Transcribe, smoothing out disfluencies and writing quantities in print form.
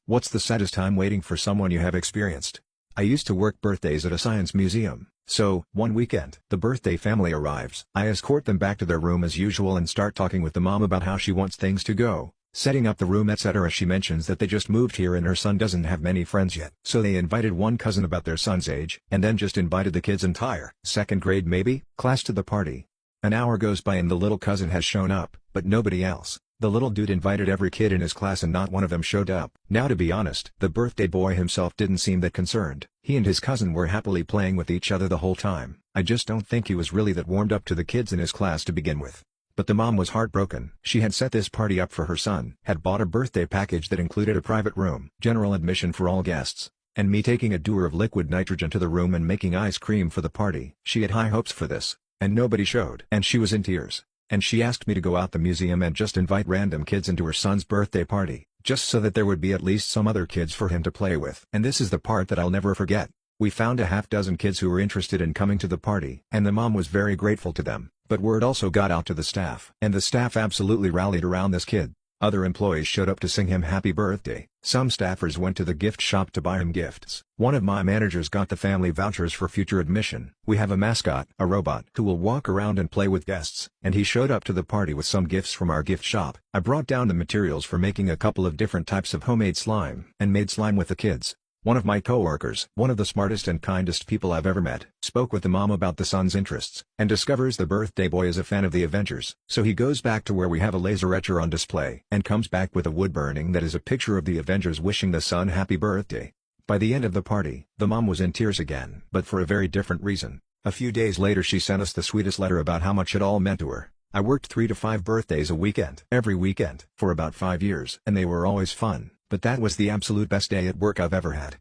What's the saddest time waiting for someone you have experienced? I used to work birthdays at a science museum, so, one weekend, the birthday family arrives. I escort them back to their room as usual and start talking with the mom about how she wants things to go, setting up the room etc. She mentions that they just moved here and her son doesn't have many friends yet. So they invited one cousin about their son's age, and then just invited the kid's entire second grade maybe, class to the party. An hour goes by and the little cousin has shown up, but nobody else. The little dude invited every kid in his class and not one of them showed up. Now to be honest, the birthday boy himself didn't seem that concerned. He and his cousin were happily playing with each other the whole time. I just don't think he was really that warmed up to the kids in his class to begin with. But the mom was heartbroken. She had set this party up for her son, had bought a birthday package that included a private room, general admission for all guests, and me taking a dewar of liquid nitrogen to the room and making ice cream for the party. She had high hopes for this, and nobody showed. And she was in tears. And she asked me to go out the museum and just invite random kids into her son's birthday party, just so that there would be at least some other kids for him to play with. And this is the part that I'll never forget. We found a half dozen kids who were interested in coming to the party, and the mom was very grateful to them, but word also got out to the staff. And the staff absolutely rallied around this kid. Other employees showed up to sing him happy birthday. Some staffers went to the gift shop to buy him gifts. One of my managers got the family vouchers for future admission. We have a mascot, a robot, who will walk around and play with guests, and he showed up to the party with some gifts from our gift shop. I brought down the materials for making a couple of different types of homemade slime, and made slime with the kids. One of my coworkers, one of the smartest and kindest people I've ever met, spoke with the mom about the son's interests, and discovers the birthday boy is a fan of the Avengers. So he goes back to where we have a laser etcher on display, and comes back with a wood burning that is a picture of the Avengers wishing the son happy birthday. By the end of the party, the mom was in tears again, but for a very different reason. A few days later she sent us the sweetest letter about how much it all meant to her. I worked 3 to 5 birthdays a weekend, every weekend, for about 5 years, and they were always fun. But that was the absolute best day at work I've ever had.